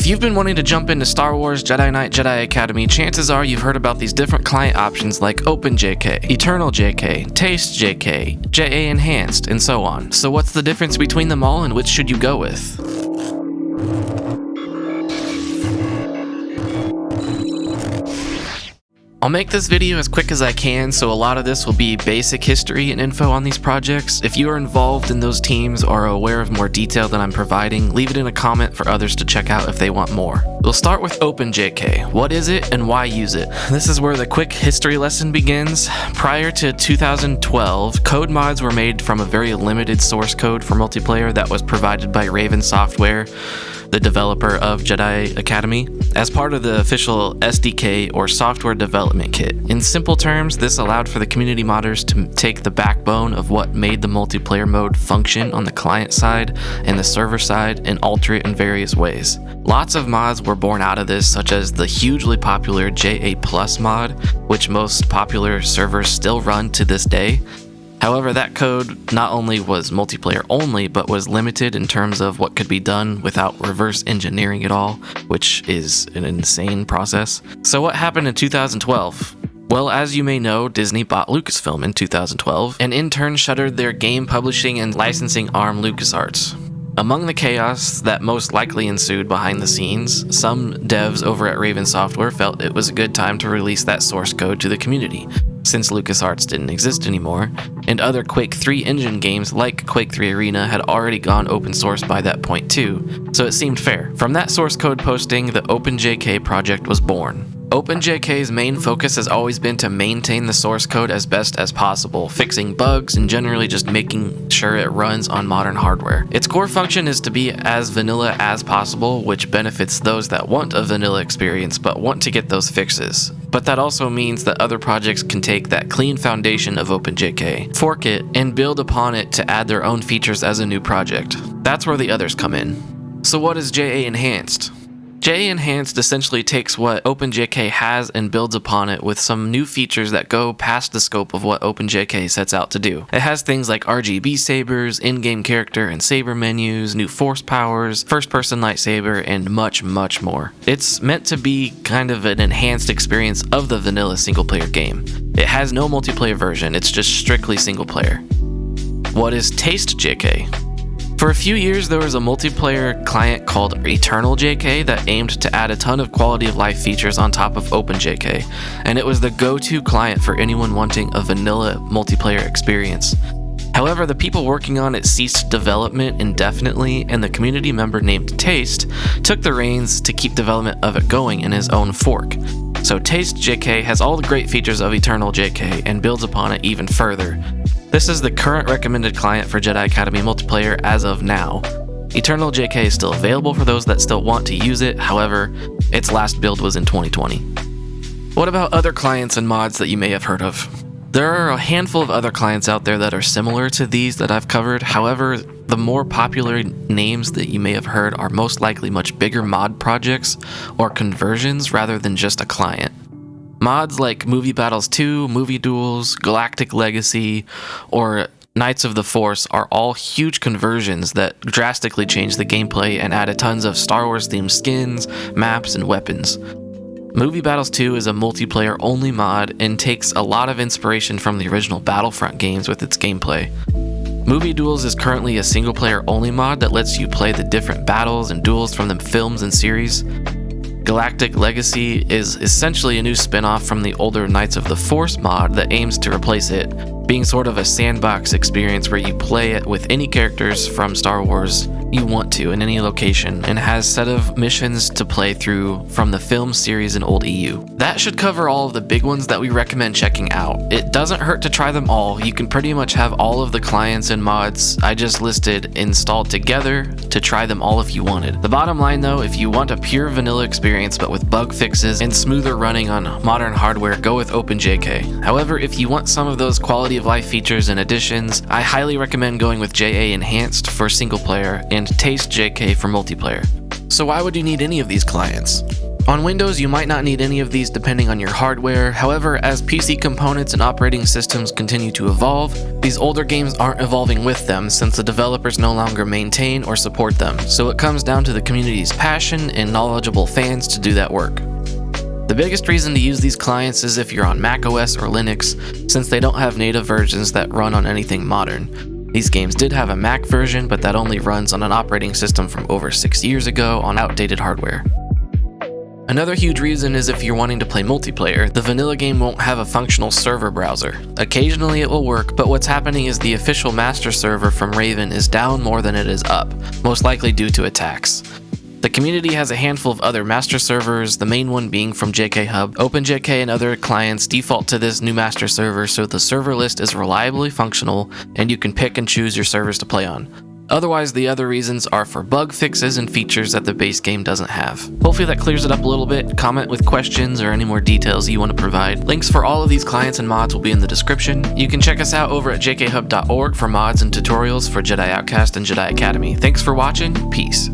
If you've been wanting to jump into Star Wars, Jedi Knight, Jedi Academy, chances are you've heard about these different client options like OpenJK, EternalJK, TaystJK, JAEnhanced, and so on. So what's the difference between them all and which should you go with? I'll make this video as quick as I can, so a lot of this will be basic history and info on these projects. If you are involved in those teams or are aware of more detail than I'm providing, leave it in a comment for others to check out if they want more. We'll start with OpenJK. What is it and why use it? This is where the quick history lesson begins. Prior to 2012, code mods were made from a very limited source code for multiplayer that was provided by Raven Software, the developer of Jedi Academy, as part of the official SDK or software development kit. In simple terms, this allowed for the community modders to take the backbone of what made the multiplayer mode function on the client side and the server side and alter it in various ways. Lots of mods were born out of this, such as the hugely popular JA Plus mod, which most popular servers still run to this day. However, that code not only was multiplayer only, but was limited in terms of what could be done without reverse engineering it all, which is an insane process. So what happened in 2012? Well, as you may know, Disney bought Lucasfilm in 2012, and in turn shuttered their game publishing and licensing arm LucasArts. Among the chaos that most likely ensued behind the scenes, some devs over at Raven Software felt it was a good time to release that source code to the community, since LucasArts didn't exist anymore, and other Quake 3 engine games like Quake 3 Arena had already gone open source by that point too, so it seemed fair. From that source code posting, the OpenJK project was born. OpenJK's main focus has always been to maintain the source code as best as possible, fixing bugs and generally just making sure it runs on modern hardware. Its core function is to be as vanilla as possible, which benefits those that want a vanilla experience but want to get those fixes. But that also means that other projects can take that clean foundation of OpenJK, fork it, and build upon it to add their own features as a new project. That's where the others come in. So what is JAEnhanced? JAEnhanced essentially takes what OpenJK has and builds upon it with some new features that go past the scope of what OpenJK sets out to do. It has things like RGB sabers, in-game character and saber menus, new force powers, first-person lightsaber, and much, much more. It's meant to be kind of an enhanced experience of the vanilla single-player game. It has no multiplayer version, it's just strictly single-player. What is TaystJK? For a few years, there was a multiplayer client called EternalJK that aimed to add a ton of quality of life features on top of OpenJK, and it was the go-to client for anyone wanting a vanilla multiplayer experience. However, the people working on it ceased development indefinitely, and the community member named Tayst took the reins to keep development of it going in his own fork. So TaystJK has all the great features of EternalJK and builds upon it even further. This is the current recommended client for Jedi Academy multiplayer as of now. EternalJK is still available for those that still want to use it, however, its last build was in 2020. What about other clients and mods that you may have heard of? There are a handful of other clients out there that are similar to these that I've covered, however, the more popular names that you may have heard are most likely much bigger mod projects or conversions rather than just a client. Mods like Movie Battles 2, Movie Duels, Galactic Legacy, or Knights of the Force are all huge conversions that drastically change the gameplay and added tons of Star Wars themed skins, maps, and weapons. Movie Battles 2 is a multiplayer only mod and takes a lot of inspiration from the original Battlefront games with its gameplay. Movie Duels is currently a single player only mod that lets you play the different battles and duels from the films and series. Galactic Legacy is essentially a new spin-off from the older Knights of the Force mod that aims to replace it, being sort of a sandbox experience where you play it with any characters from Star Wars you want to in any location, and has a set of missions to play through from the film series and old EU. That should cover all of the big ones that we recommend checking out. It doesn't hurt to try them all. You can pretty much have all of the clients and mods I just listed installed together to try them all if you wanted. The bottom line though, if you want a pure vanilla experience but with bug fixes and smoother running on modern hardware, go with OpenJK. However, if you want some of those quality of life features and additions, I highly recommend going with JAEnhanced for single player and TaystJK for multiplayer. So why would you need any of these clients? On Windows, you might not need any of these depending on your hardware. However, as PC components and operating systems continue to evolve, these older games aren't evolving with them since the developers no longer maintain or support them, so it comes down to the community's passion and knowledgeable fans to do that work. The biggest reason to use these clients is if you're on macOS or Linux, since they don't have native versions that run on anything modern. These games did have a Mac version, but that only runs on an operating system from over 6 years ago on outdated hardware. Another huge reason is if you're wanting to play multiplayer, the vanilla game won't have a functional server browser. Occasionally it will work, but what's happening is the official master server from Raven is down more than it is up, most likely due to attacks. The community has a handful of other master servers, the main one being from JK Hub. OpenJK and other clients default to this new master server, so the server list is reliably functional and you can pick and choose your servers to play on. Otherwise, the other reasons are for bug fixes and features that the base game doesn't have. Hopefully that clears it up a little bit. Comment with questions or any more details you want to provide. Links for all of these clients and mods will be in the description. You can check us out over at jkhub.org for mods and tutorials for Jedi Outcast and Jedi Academy. Thanks for watching. Peace.